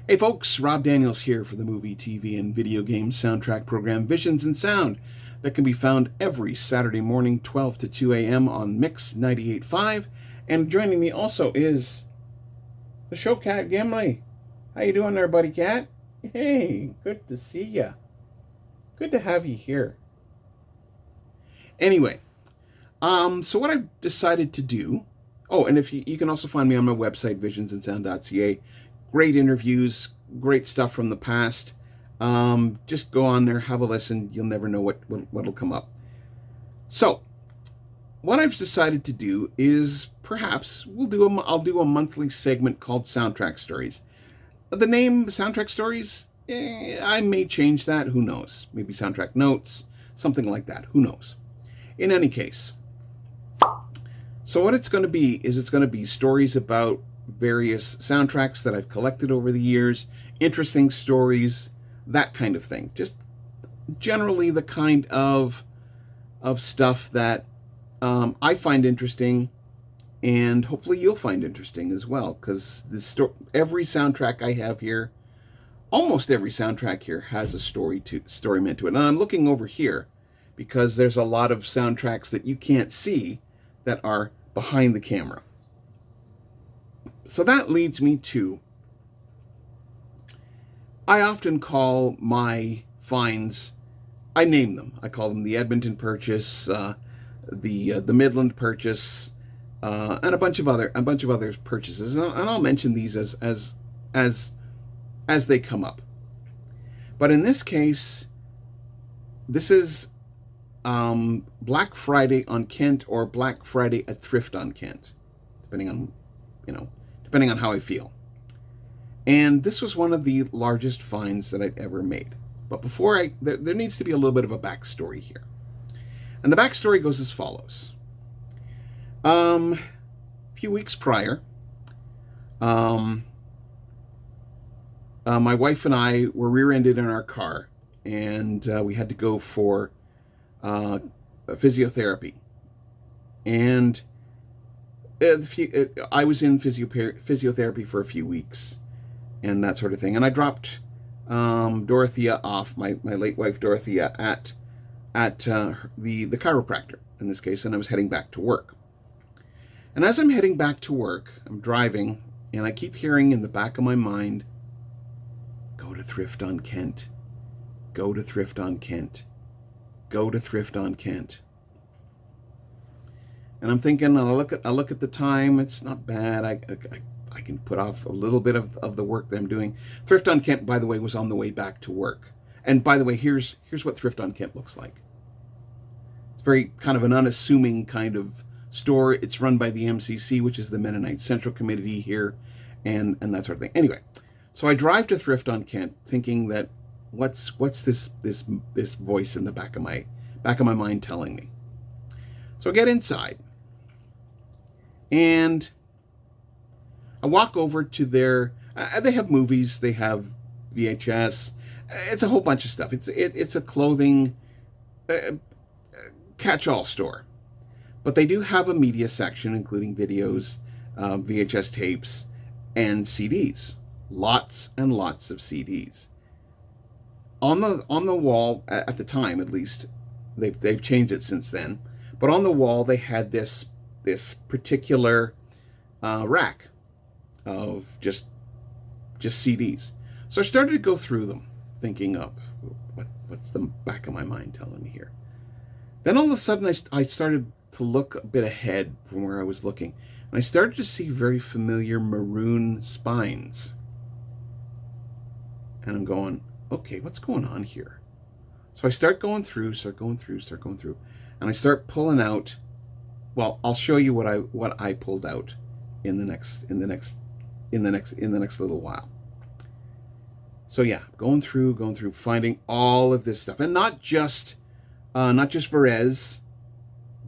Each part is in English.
Hey folks, Rob Daniels here for the movie, TV, and video game soundtrack program Visions in Sound that can be found every Saturday morning, 12 to 2 a.m. on Mix 98.5. And joining me also is the show cat, Gimli. How you doing there, buddy cat? Hey, good to see ya. Good to have you here. Anyway, so what I've decided to do, and if you can also find me on my website, visionsandsound.ca. Great interviews, great stuff from the past. Just go on there, have a listen. You'll never know what'll come up. So, what I've decided to do is perhaps I'll do a monthly segment called Soundtrack Stories. The name Soundtrack Stories, I may change that. Who knows? Maybe Soundtrack Notes, something like that. Who knows? In any case, so what it's going to be is it's going to be stories about various soundtracks that I've collected over the years, interesting stories, that kind of thing. Just generally the kind of stuff that I find interesting, and hopefully you'll find interesting as well, because every soundtrack I have here, almost every soundtrack here has a story meant to it. And I'm looking over here because there's a lot of soundtracks that you can't see that are behind the camera. So that leads me to, I often call my finds, I name them. I call them the Edmonton Purchase, the Midland Purchase, and a bunch of other purchases. And I'll mention these as they come up. But in this case, this is Black Friday on Kent or Black Friday at Thrift on Kent, depending on how I feel. And this was one of the largest finds that I'd ever made. But there needs to be a little bit of a backstory here. And the backstory goes as follows. A few weeks prior, my wife and I were rear-ended in our car, and we had to go for physiotherapy. And I was in physiotherapy for a few weeks and that sort of thing. And I dropped Dorothea off, my late wife Dorothea, at the chiropractor in this case, and I was heading back to work. And as I'm heading back to work, I'm driving, and I keep hearing in the back of my mind, go to Thrift on Kent, go to Thrift on Kent, go to Thrift on Kent. And I'm thinking, I'll look at the time. It's not bad. I can put off a little bit of the work that I'm doing. Thrift on Kent, by the way, was on the way back to work. And by the way, here's what Thrift on Kent looks like. It's very kind of an unassuming kind of store. It's run by the MCC, which is the Mennonite Central Committee here, and that sort of thing. Anyway, so I drive to Thrift on Kent, thinking that what's this voice in the back of my mind telling me? So I get inside, and I walk over to they have movies, they have VHS, it's a whole bunch of stuff. It's a clothing catch-all store. But they do have a media section, including videos, VHS tapes, and CDs. Lots and lots of CDs. On the wall, at the time at least, they've changed it since then, but on the wall they had this particular rack of just CDs. So I started to go through them, thinking of what's the back of my mind telling me here. Then all of a sudden I started to look a bit ahead from where I was looking, and I started to see very familiar maroon spines. And I'm going, okay, what's going on here? So I start going through, and I start pulling out. Well, I'll show you what I pulled out in the next little while. So yeah, going through, finding all of this stuff, and not just Varese,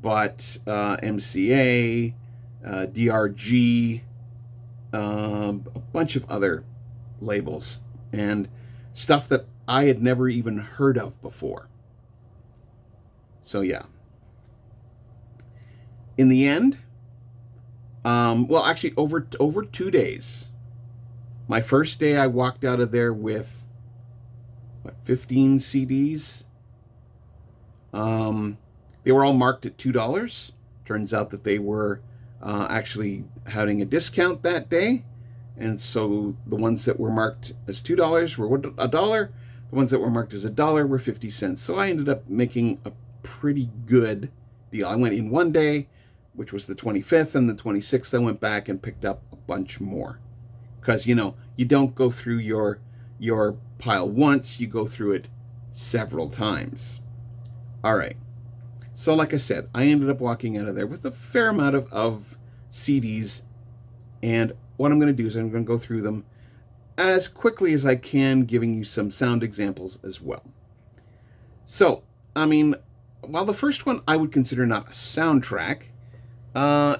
but MCA, DRG, a bunch of other labels and stuff that I had never even heard of before. So yeah. In the end, well, actually over 2 days, My first day, I walked out of there with, 15 CDs. They were all marked at $2. Turns out that they were actually having a discount that day. And so the ones that were marked as $2 were $1. The ones that were marked as $1 were 50 cents. So I ended up making a pretty good deal. I went in one day, which was the 25th, and the 26th I went back and picked up a bunch more. Because, you don't go through your pile once, you go through it several times. All right. So like I said, I ended up walking out of there with a fair amount of CDs. And what I'm going to do is I'm going to go through them as quickly as I can, giving you some sound examples as well. So, while the first one I would consider not a soundtrack,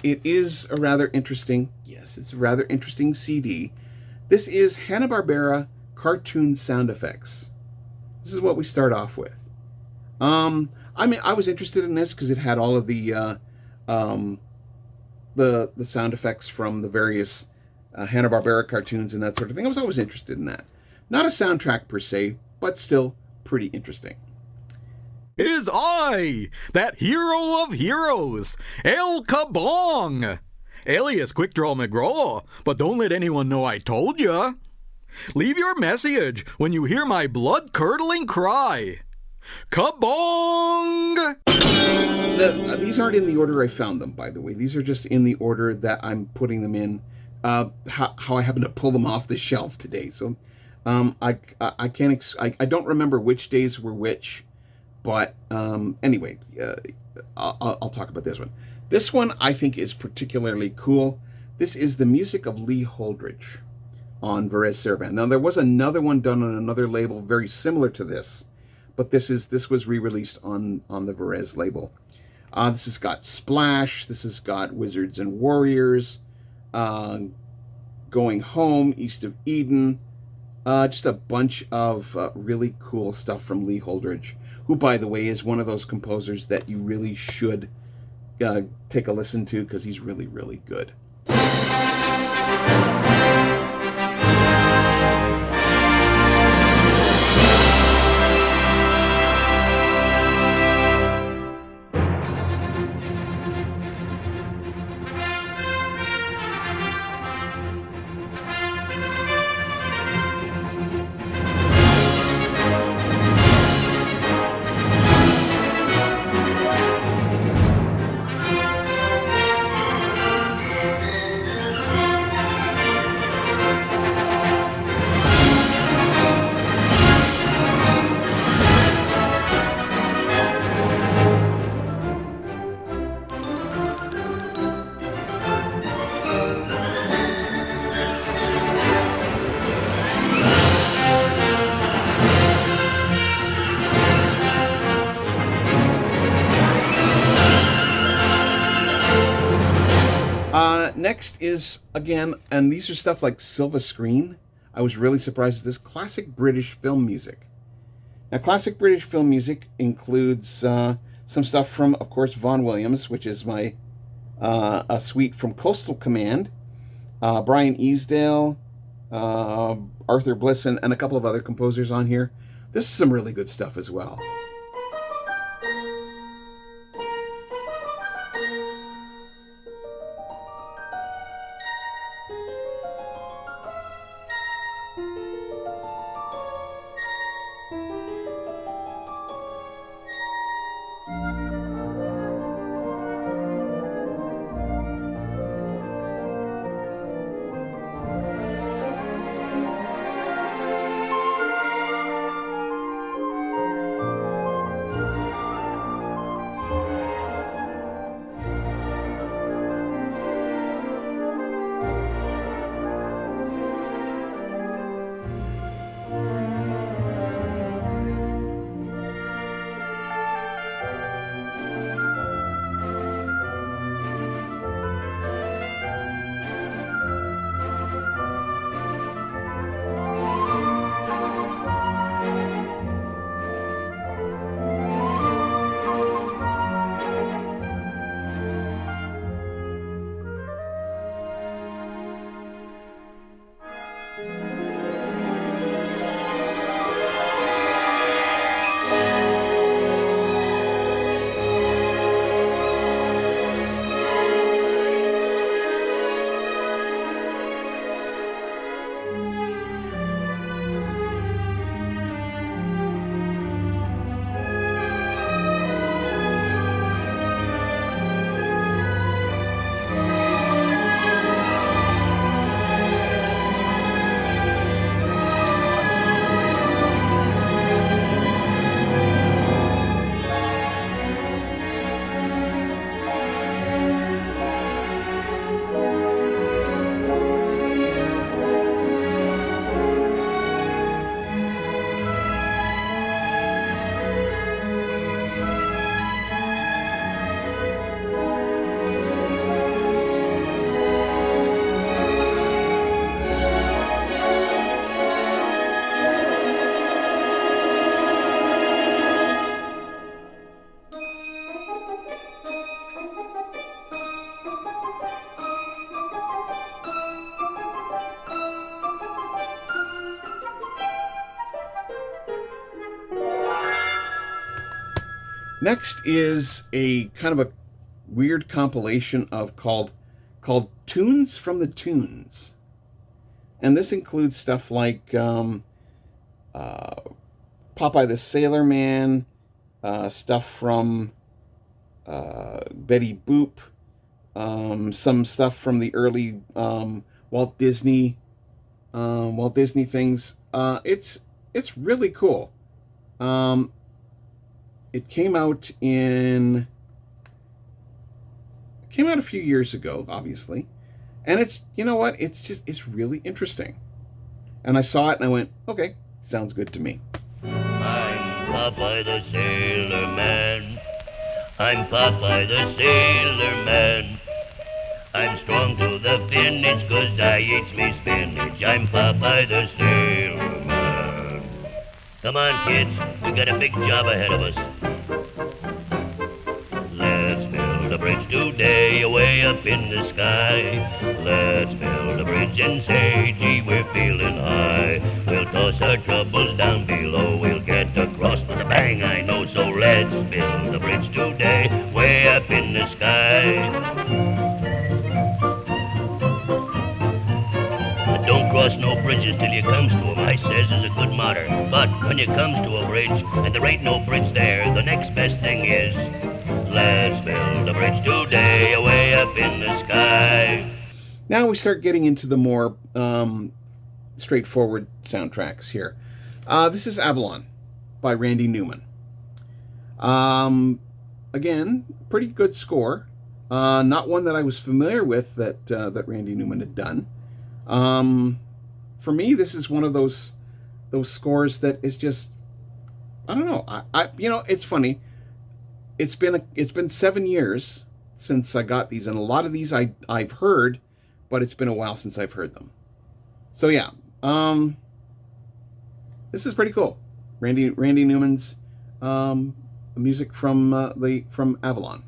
it is a rather interesting, it's a rather interesting CD. This is Hanna-Barbera cartoon sound effects. This is what we start off with. I was interested in this because it had all of the sound effects from the various Hanna-Barbera cartoons and that sort of thing. I was always interested in that. Not a soundtrack per se, but still pretty interesting. It is I, that hero of heroes, El Kabong, alias Quick Draw McGraw, but don't let anyone know I told ya. Leave your message when you hear my blood-curdling cry. Kabong! These aren't in the order I found them, by the way. These are just in the order that I'm putting them in, how I happen to pull them off the shelf today. So I don't remember which days were which. But anyway, I'll talk about this one. This one I think is particularly cool. This is the music of Lee Holdridge on Varese Sarabande. Now there was another one done on another label very similar to this, but this was re-released on the Varese label. This has got Splash. This has got Wizards and Warriors, Going Home, East of Eden. Just a bunch of really cool stuff from Lee Holdridge, who, by the way, is one of those composers that you really should take a listen to because he's really, really good. Next is, again, and these are stuff like Silva Screen. I was really surprised at this. Classic British film music. Now, classic British film music includes some stuff from, of course, Vaughan Williams, which is my a suite from Coastal Command, Brian Easdale, Arthur Blisson, and a couple of other composers on here. This is some really good stuff as well. Next is a kind of a weird compilation of called Tunes from the Tunes, and this includes stuff like uh, Popeye the Sailor Man, stuff from Betty Boop, some stuff from the early Walt Disney things. It's really cool. Um, it came out a few years ago, obviously, and it's, you know what, it's really interesting. And I saw it and I went, okay, sounds good to me. I'm Popeye the Sailor Man. I'm Popeye the Sailor Man. I'm strong to the finish 'cause I eats me spinach. I'm Popeye the Sailor Man. Come on, kids, we got a big job ahead of us. Let's build a bridge today, away up in the sky. Let's build a bridge and say, gee, we're feeling high. We'll toss our troubles down below, we'll get across with a bang, I know. So let's build a bridge today, way up in the sky. Don't cross no bridges till you comes to 'em, I says, is a good motto. But when you comes to a bridge and there ain't no bridge there, the next best thing is, let's build a bridge today, away up in the sky. Now we start getting into the more straightforward soundtracks here. This is Avalon by Randy Newman. Again, pretty good score. Not one that I was familiar with that Randy Newman had done. For me, this is one of those scores that is just, I don't know. I it's funny. It's been 7 years since I got these, and a lot of these I've heard, but it's been a while since I've heard them. So yeah, this is pretty cool. Randy Newman's music from Avalon.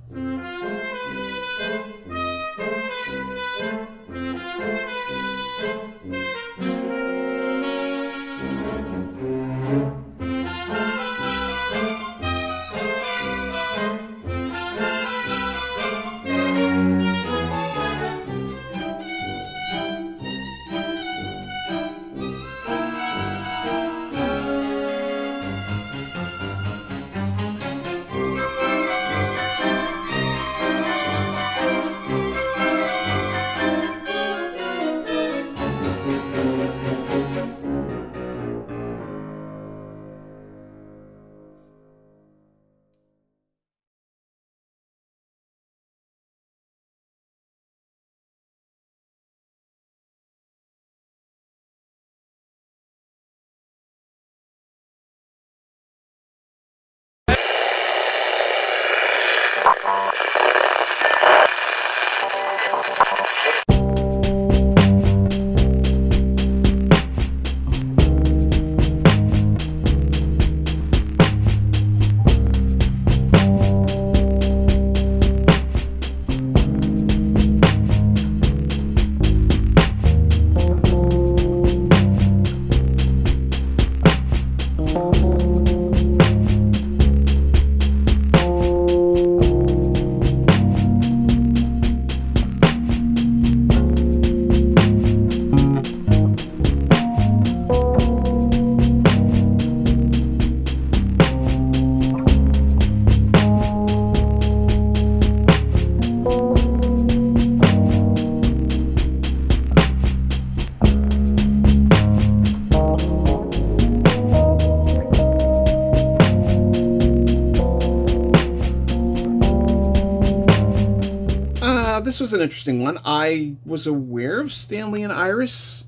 This was an interesting one. I was aware of Stanley and Iris,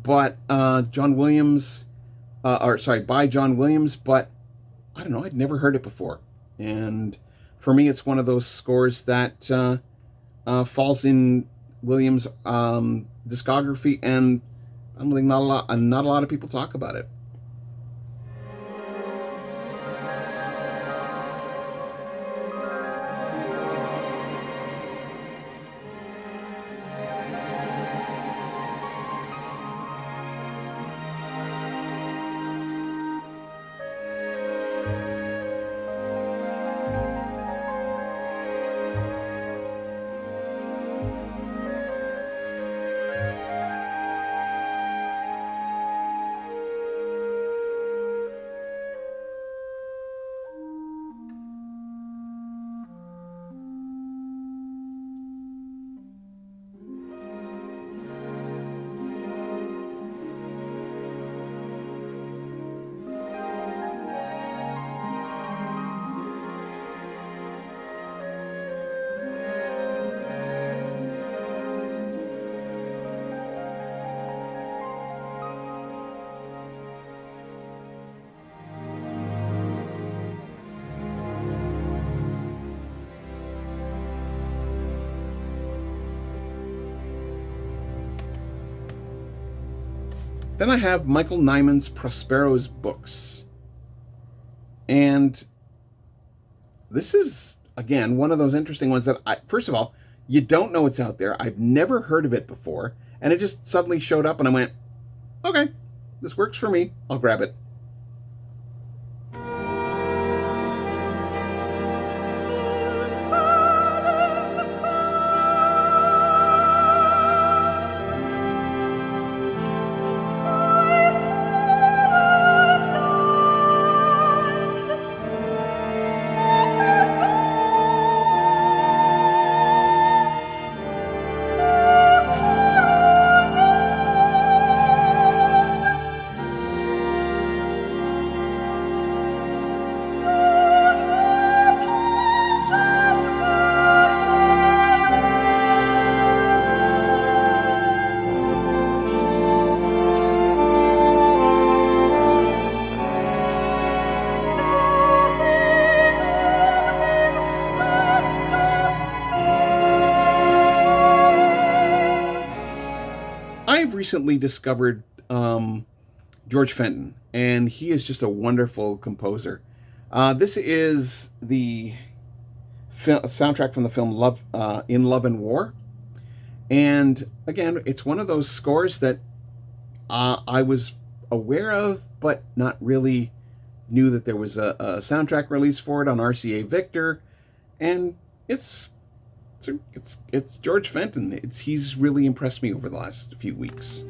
but by John Williams, but I don't know, I'd never heard it before. And for me, it's one of those scores that falls in Williams' discography, and I don't think not a lot of people talk about it. Then I have Michael Nyman's Prospero's books. And this is, again, one of those interesting ones that, first of all, you don't know it's out there. I've never heard of it before. And it just suddenly showed up and I went, okay, this works for me. I'll grab it. I've recently discovered George Fenton, and he is just a wonderful composer. This is the soundtrack from the film In Love and War. And again, it's one of those scores that I was aware of, but not really knew that there was a soundtrack release for it on RCA Victor. And it's George Fenton. He's really impressed me over the last few weeks.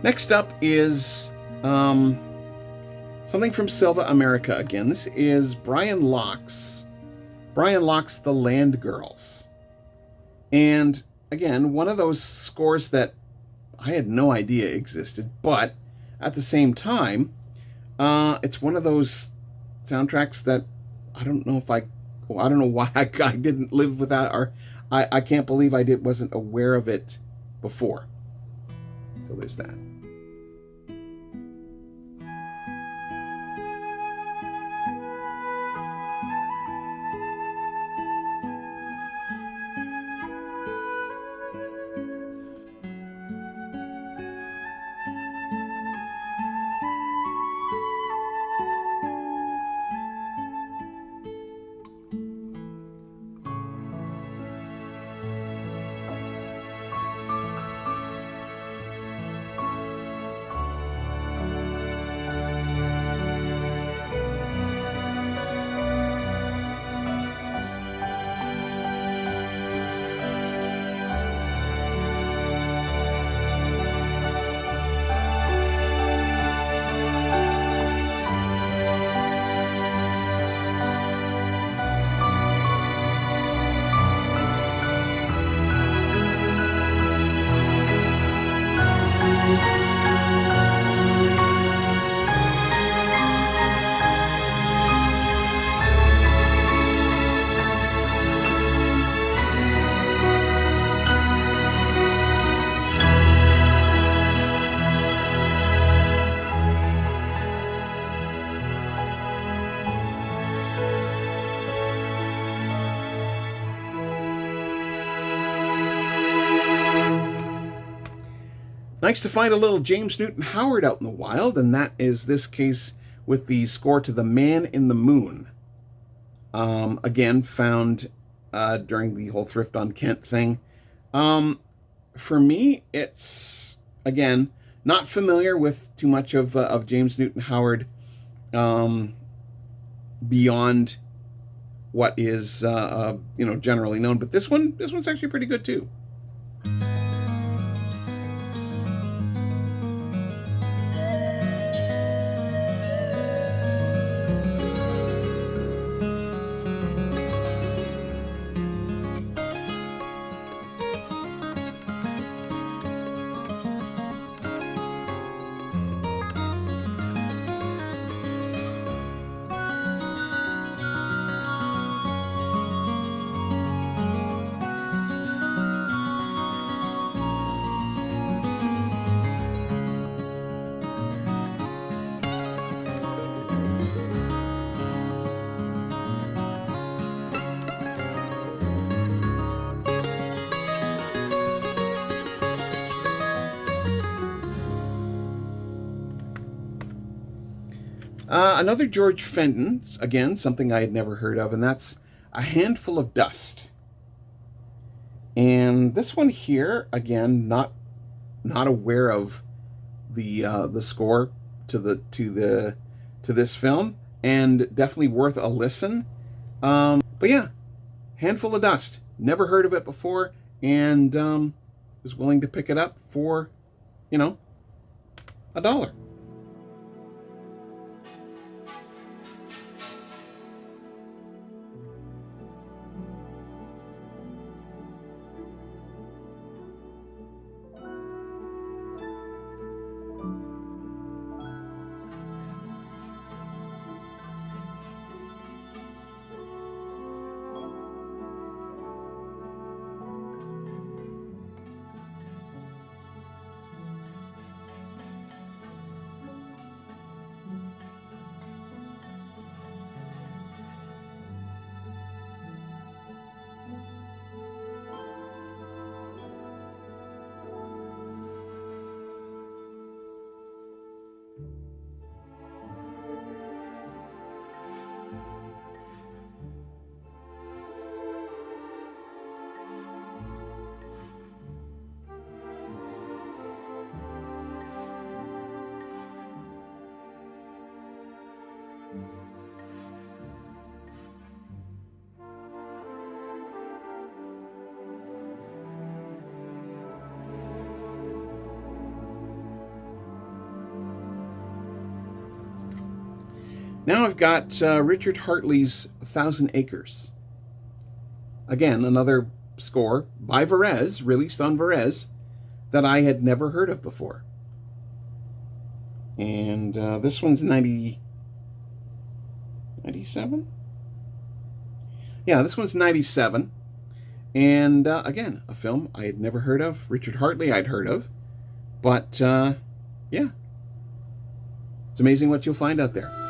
Next up is something from Selva America again. This is Brian Locke's The Land Girls. And again, one of those scores that I had no idea existed, but at the same time, it's one of those soundtracks that I don't know why I didn't live without, or I can't believe wasn't aware of it before. So there's that. Nice to find a little James Newton Howard out in the wild, and that is this case with the score to The Man in the Moon. Again, found during the whole Thrift on Kent thing. For me, it's, again, not familiar with too much of James Newton Howard beyond what is generally known, but this one's actually pretty good too. Another George Fenton, again, something I had never heard of, and that's A Handful of Dust. And this one here, again, not aware of the score to this film, and definitely worth a listen. But yeah, Handful of Dust. Never heard of it before, and was willing to pick it up for, $1. Now I've got Richard Hartley's 1,000 Acres. Again, another score by Varese, released on Varese, that I had never heard of before. And this one's 97? Yeah, this one's 97. And again, a film I had never heard of. Richard Hartley I'd heard of. But yeah, it's amazing what you'll find out there.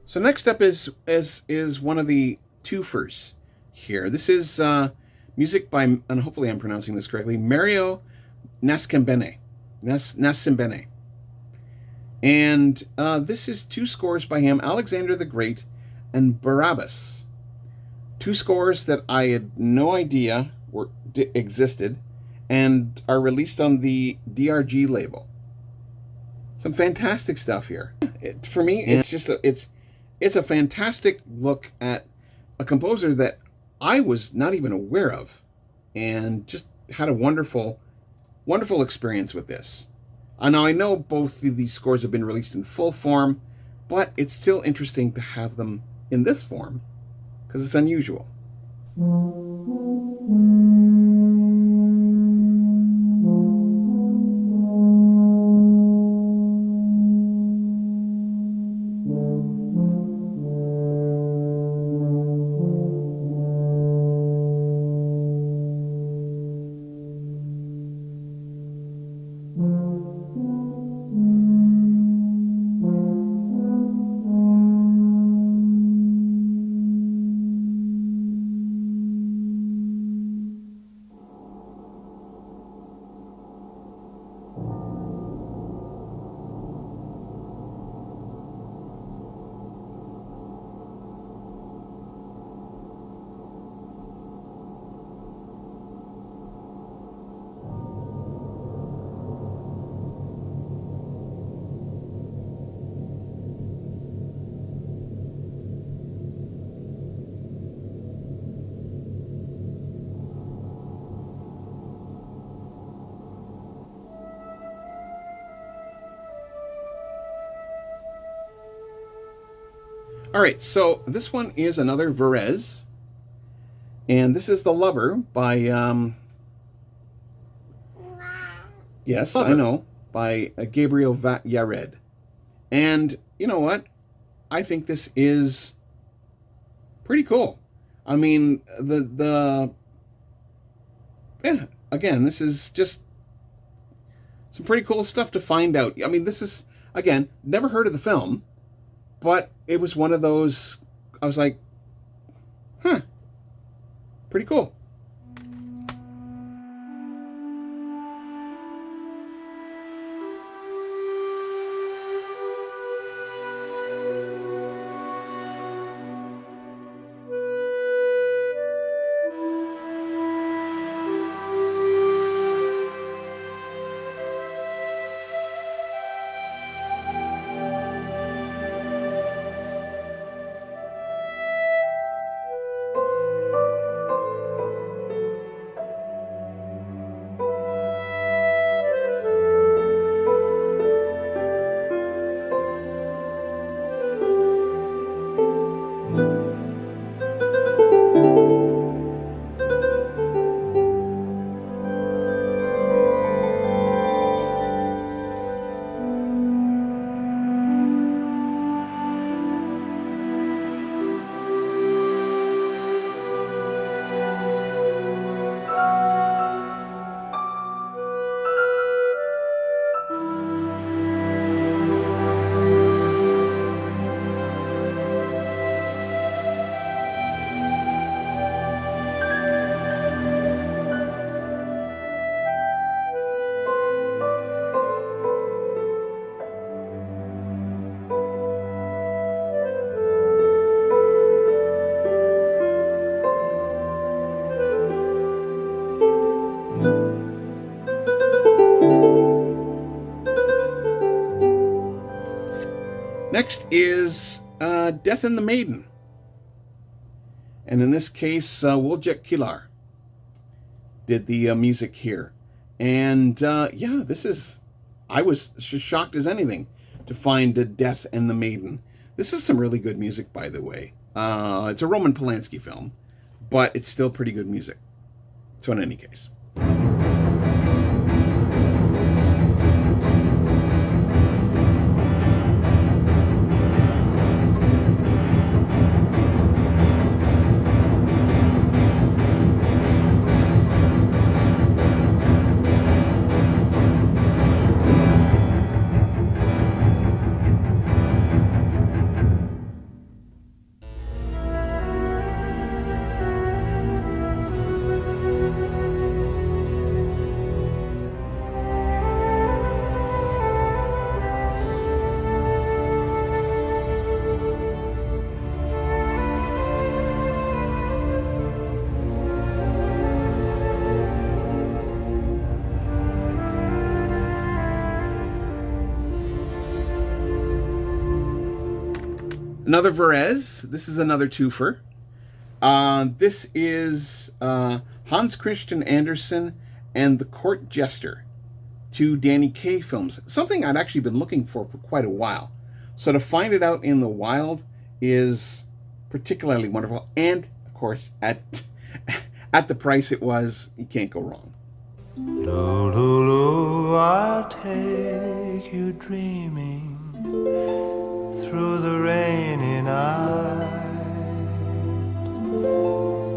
So next up is one of the twofers here. This is Music by, and hopefully I'm pronouncing this correctly, Mario Nascimbene. Nascimbene. And this is 2 scores by him, Alexander the Great and Barabbas. 2 scores that I had no idea existed and are released on the DRG label. Some fantastic stuff here. For me, it's just it's a fantastic look at a composer that I was not even aware of, and just had a wonderful experience with this. Now, I know both of these scores have been released in full form, but it's still interesting to have them in this form because it's unusual. All right, so this one is another Varese, and this is The Lover by, yes, Lover. I know, by Gabriel Yared. And you know what? I think this is pretty cool. I mean, yeah, again, this is just some pretty cool stuff to find out. I mean, this is, again, never heard of the film, but it was one of those, I was like, huh, pretty cool. Next is Death and the Maiden. And in this case, Wojciech Kilar did the music here. And yeah, this is, I was shocked as anything to find Death and the Maiden. This is some really good music, by the way. It's a Roman Polanski film, but it's still pretty good music. So in any case. Another Varese. This is another twofer. This is Hans Christian Andersen and The Court Jester, two Danny Kaye films. Something I'd actually been looking for quite a while. So to find it out in the wild is particularly wonderful. And, of course, at the price it was, you can't go wrong. Lulu, I'll take you dreaming through the rainy night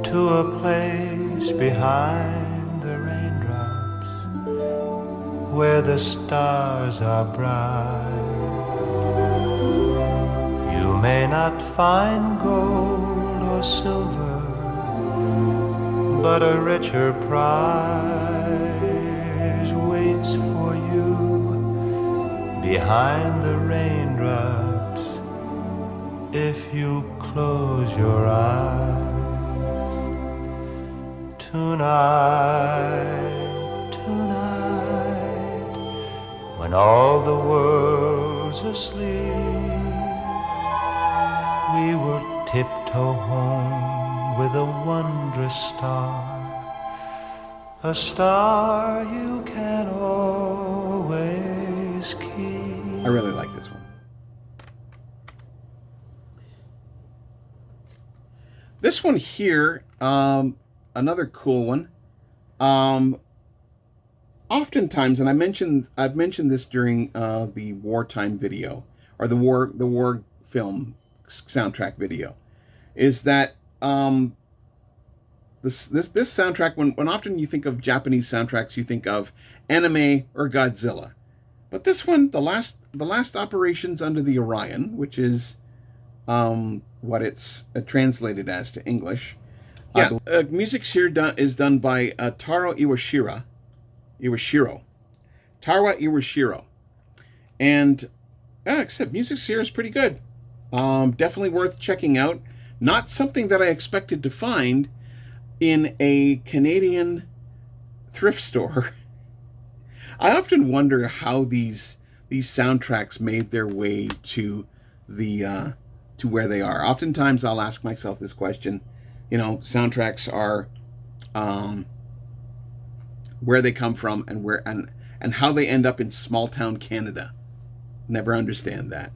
to a place behind the raindrops where the stars are bright. You may not find gold or silver, but a richer prize waits for you behind the raindrops if you close your eyes. Tonight, tonight, when all the world's asleep, we will tiptoe home with a wondrous star, a star you can always keep. I really like this one. This one here, another cool one. Oftentimes, and I've mentioned this during the wartime video, or the war film soundtrack video, is that this soundtrack, when often you think of Japanese soundtracks, you think of anime or Godzilla, but this one, the last Operations Under the Orion, which is what it's translated as to English. Yeah, music here is done by Taro Iwashiro, and except music here is pretty good. Definitely worth checking out. Not something that I expected to find in a Canadian thrift store. I often wonder how these soundtracks made their way to the to where they are. Oftentimes, I'll ask myself this question. You know, soundtracks are where they come from and how they end up in small town Canada. Never understand that.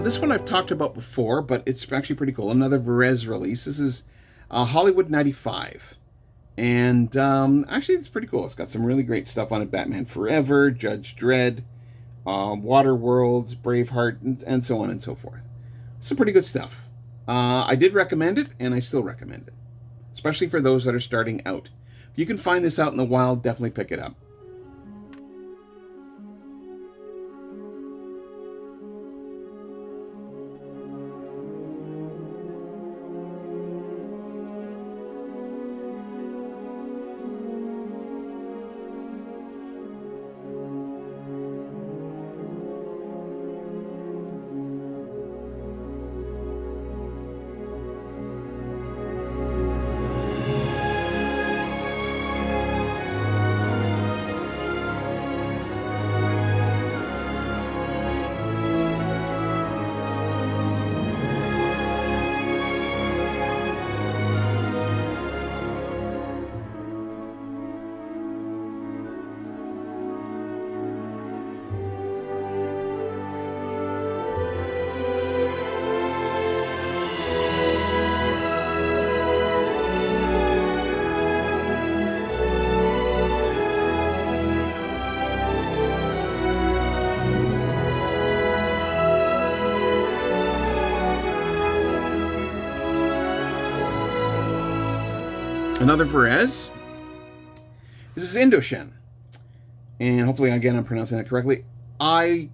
This one I've talked about before, but it's actually pretty cool. Another Varese release. This is Hollywood 95. And actually, it's pretty cool. It's got some really great stuff on it. Batman Forever, Judge Dredd, Waterworld, Braveheart, and so on and so forth. Some pretty good stuff. I did recommend it, and I still recommend it. Especially for those that are starting out. If you can find this out in the wild, definitely pick it up. Another Verez. This is Indoshen. And hopefully, again, I'm pronouncing that correctly. I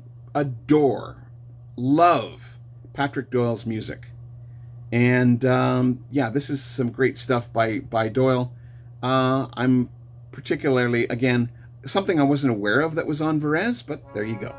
love Patrick Doyle's music. And yeah, this is some great stuff by Doyle. I'm particularly, again, something I wasn't aware of that was on Verez, but there you go.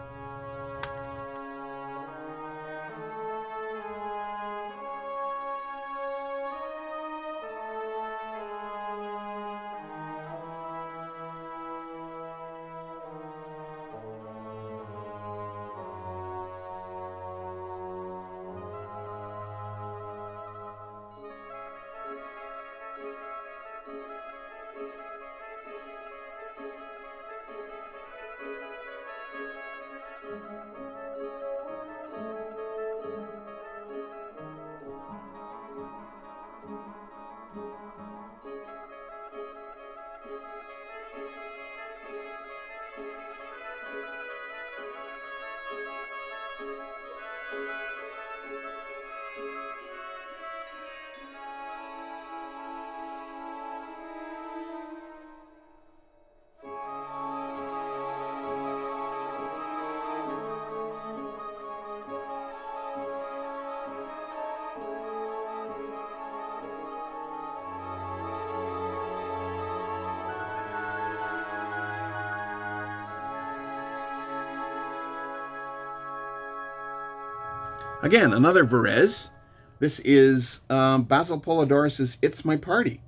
Again, another Verez. This is Basil Polidoris' It's My Party.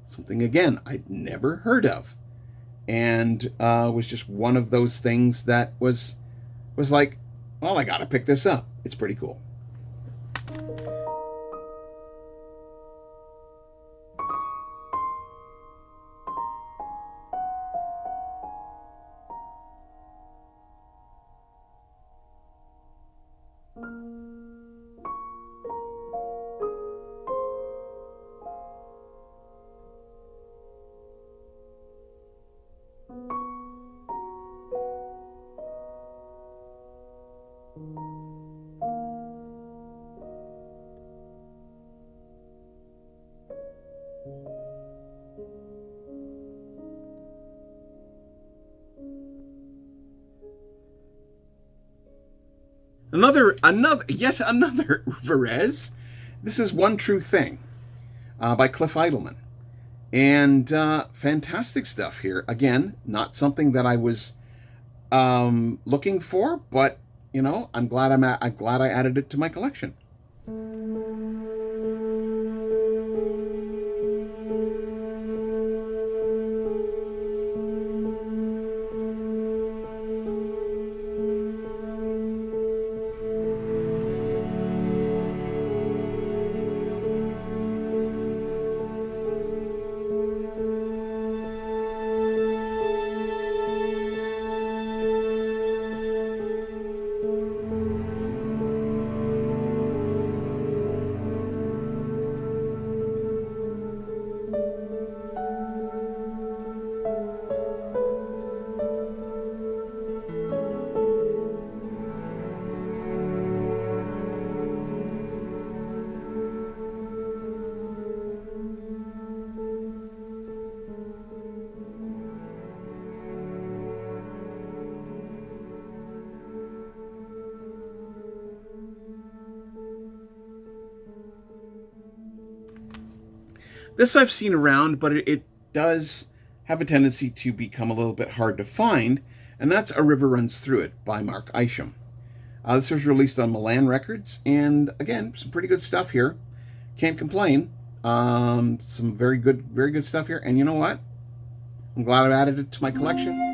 Something, again, I'd never heard of. And was just one of those things that was like, well, I gotta pick this up. It's pretty cool. Yet another Verez. This is One True Thing by Cliff Idleman. And fantastic stuff here. Again, not something that I was looking for, but you know, I'm glad I added it to my collection. This I've seen around, but it does have a tendency to become a little bit hard to find, and that's A River Runs Through It by Mark Isham. This was released on Milan Records, and again, some pretty good stuff here. Can't complain. Some very good stuff here, and you know what? I'm glad I added it to my collection.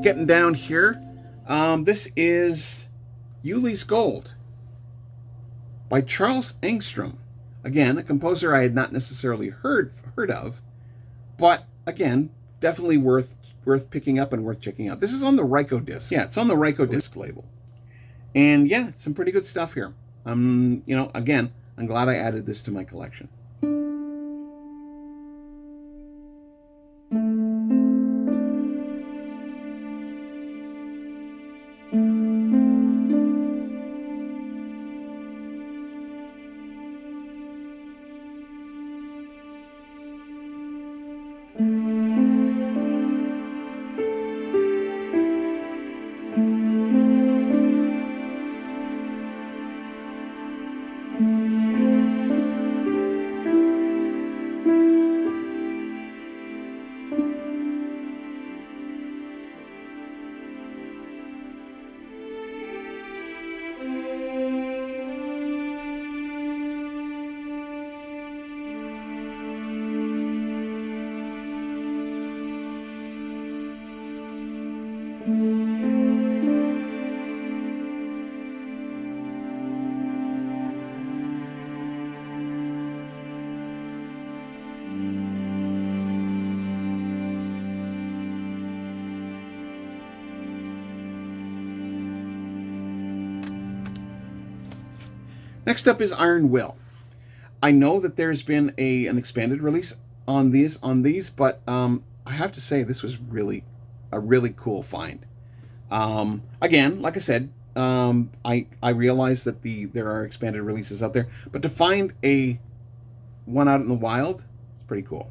getting down here. This is Ulee's Gold by Charles Engstrom. Again, a composer I had not necessarily heard of, but again, definitely worth picking up and worth checking out. This is on the Rykodisc. Yeah, it's on the Rykodisc label. And yeah, some pretty good stuff here. Again, I'm glad I added this to my collection. Next up is Iron Will. I know that there's been an expanded release on these, but I have to say this was a really cool find. Again, like I said, I realize that there are expanded releases out there, but to find one out in the wild, it's pretty cool.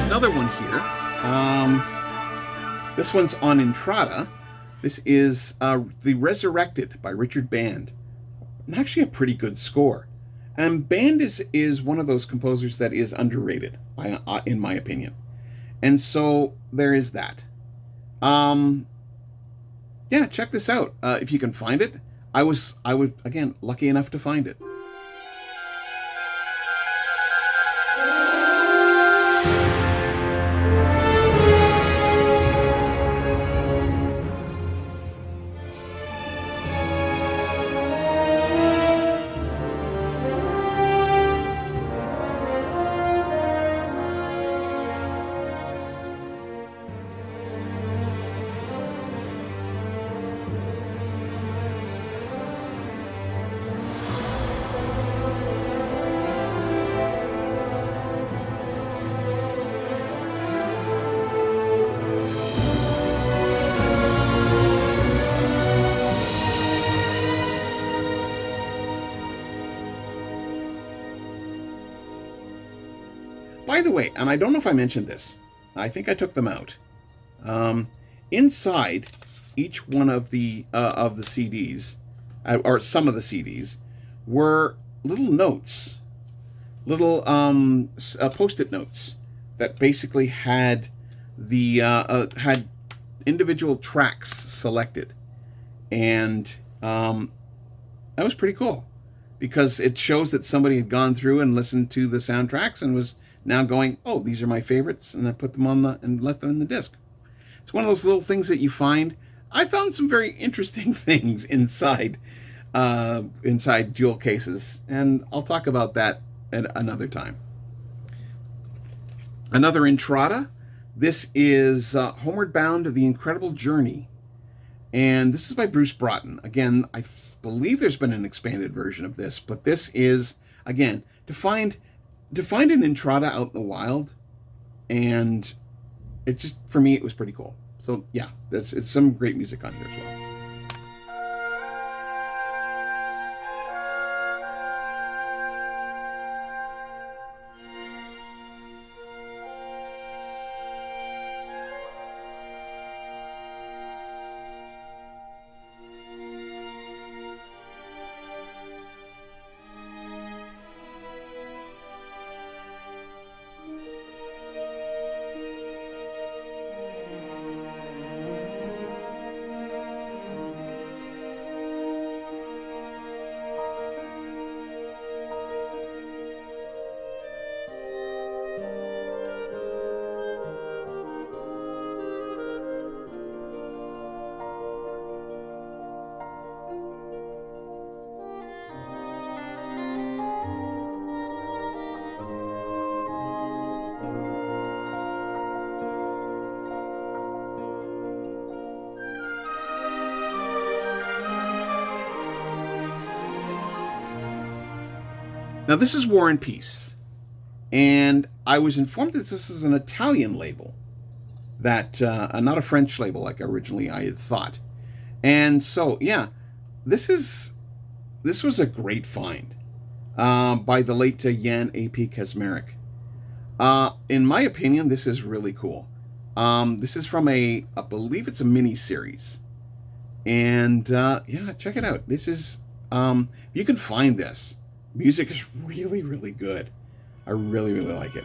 Another one here. This one's on Entrada. This is The Resurrected by Richard Band. And actually a pretty good score. And Band is one of those composers that is underrated, in my opinion. And so there is that. Yeah, check this out if you can find it. I was again lucky enough to find it. By the way, and I don't know if I mentioned this, I think I took them out. Inside each one of the CDs, or some of the CDs, were little notes, little post-it notes that basically had had individual tracks selected, and that was pretty cool because it shows that somebody had gone through and listened to the soundtracks and was now going, oh, these are my favorites, and I put them on and let them in the disc. It's one of those little things that you find. I found some very interesting things inside jewel cases, and I'll talk about that at another time. Another Entrada. This is Homeward Bound: The Incredible Journey, And this is by Bruce Broughton. Again, I believe there's been an expanded version of this, but this is, again, to find an Entrada out in the wild, and it just, for me, it was pretty cool. So yeah, it's some great music on here as well. Now, this is War and Peace, and I was informed that this is an Italian label, that not a French label like originally I had thought. And so, yeah, this was a great find by the late Jan A.P. Kaczmarek. In my opinion, this is really cool. This is from I believe it's a mini-series. And yeah, check it out. This is, you can find this. Music is really, really good. I really, really like it.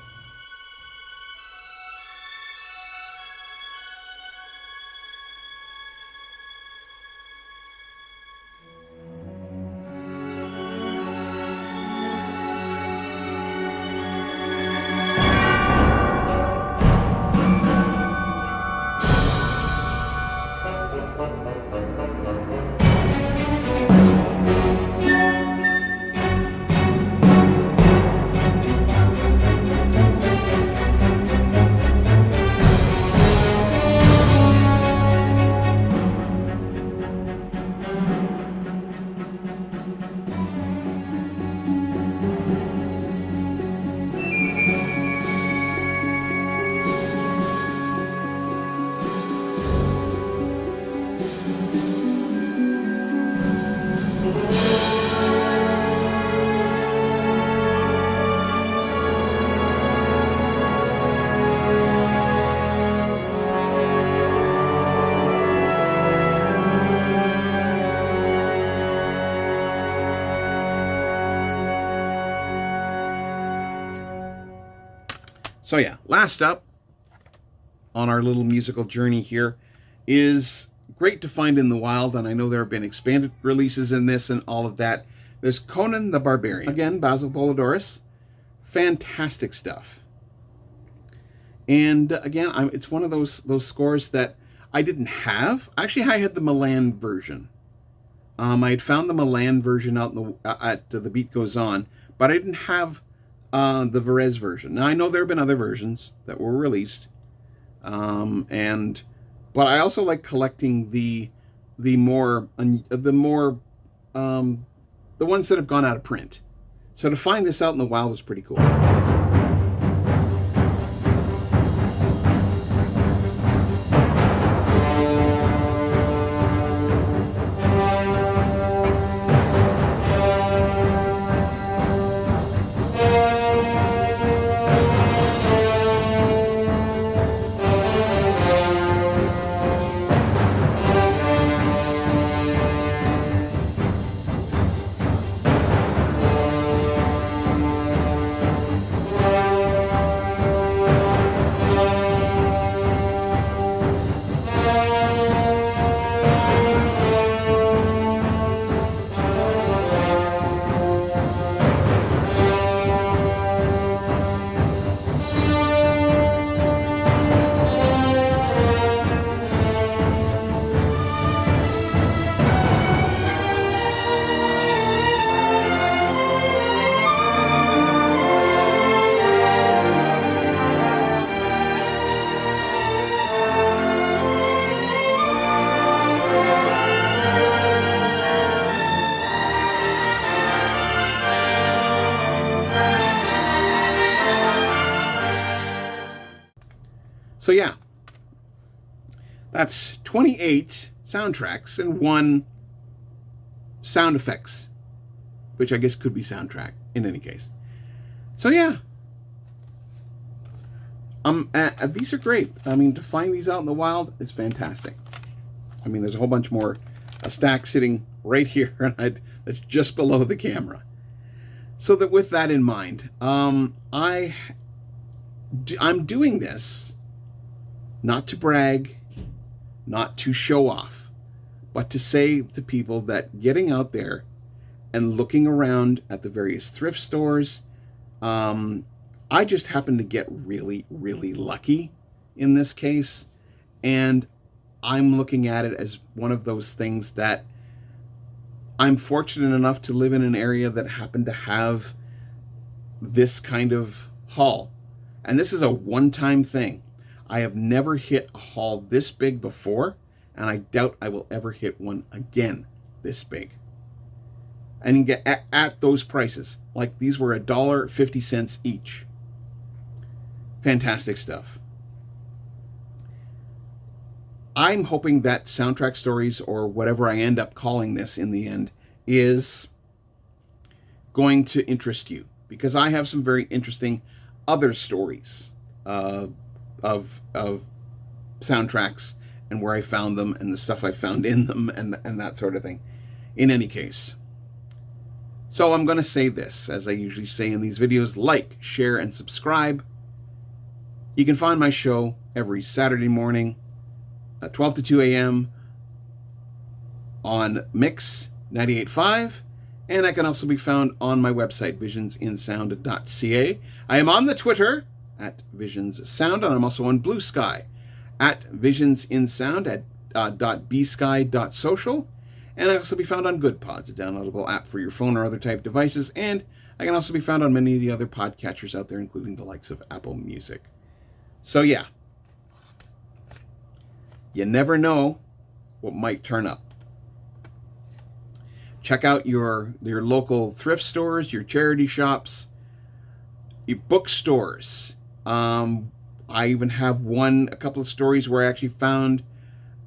So yeah, last up on our little musical journey here is Great to Find in the Wild, and I know there have been expanded releases in this and all of that. There's Conan the Barbarian. Again, Basil Polidorus. Fantastic stuff. And again, it's one of those scores that I didn't have. Actually, I had the Milan version. I had found the Milan version out in at The Beat Goes On, but I didn't have the Varese version. Now, I know there have been other versions that were released, but I also like collecting the ones that have gone out of print. So to find this out in the wild was pretty cool. So yeah, that's 28 soundtracks and 1 sound effects, which I guess could be soundtrack in any case. So yeah, these are great. I mean, to find these out in the wild is fantastic. I mean, there's a whole bunch more, a stack sitting right here, and that's just below the camera. So that with that in mind, I'm doing this not to brag, not to show off, but to say to people that getting out there and looking around at the various thrift stores, I just happened to get really, really lucky in this case. And I'm looking at it as one of those things that I'm fortunate enough to live in an area that happened to have this kind of haul. And this is a one-time thing. I have never hit a haul this big before, and I doubt I will ever hit one again this big. And you get at those prices. Like these were $1.50 each. Fantastic stuff. I'm hoping that Soundtrack Stories, or whatever I end up calling this in the end, is going to interest you, because I have some very interesting other stories of soundtracks and where I found them and the stuff I found in them and that sort of thing. In any case, so I'm going to say this, as I usually say in these videos: like, share, and subscribe. You can find my show every Saturday morning at 12 to 2 a.m. on Mix 98.5, and I can also be found on my website, visionsinsound.ca. I am on the Twitter at visionssound, and I'm also on Blue Sky at visionsinsound at .bsky.social, and I can also be found on Good Pods, a downloadable app for your phone or other type devices, and I can also be found on many of the other podcatchers out there, including the likes of Apple Music. So yeah, you never know what might turn up. Check out your local thrift stores, your charity shops, your bookstores. I even have a couple of stories where I actually found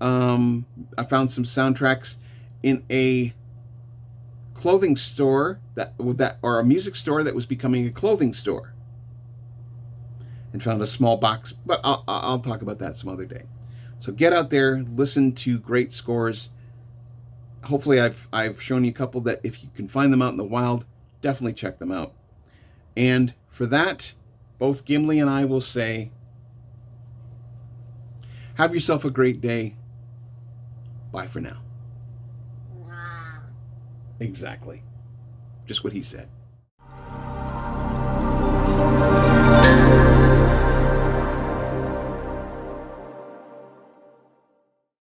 some soundtracks in a clothing store or a music store that was becoming a clothing store, and found a small box. But I'll talk about that some other day. So get out there, listen to great scores. Hopefully I've shown you a couple that if you can find them out in the wild, definitely check them out. And for that, both Gimli and I will say, have yourself a great day. Bye for now. Exactly. Just what he said.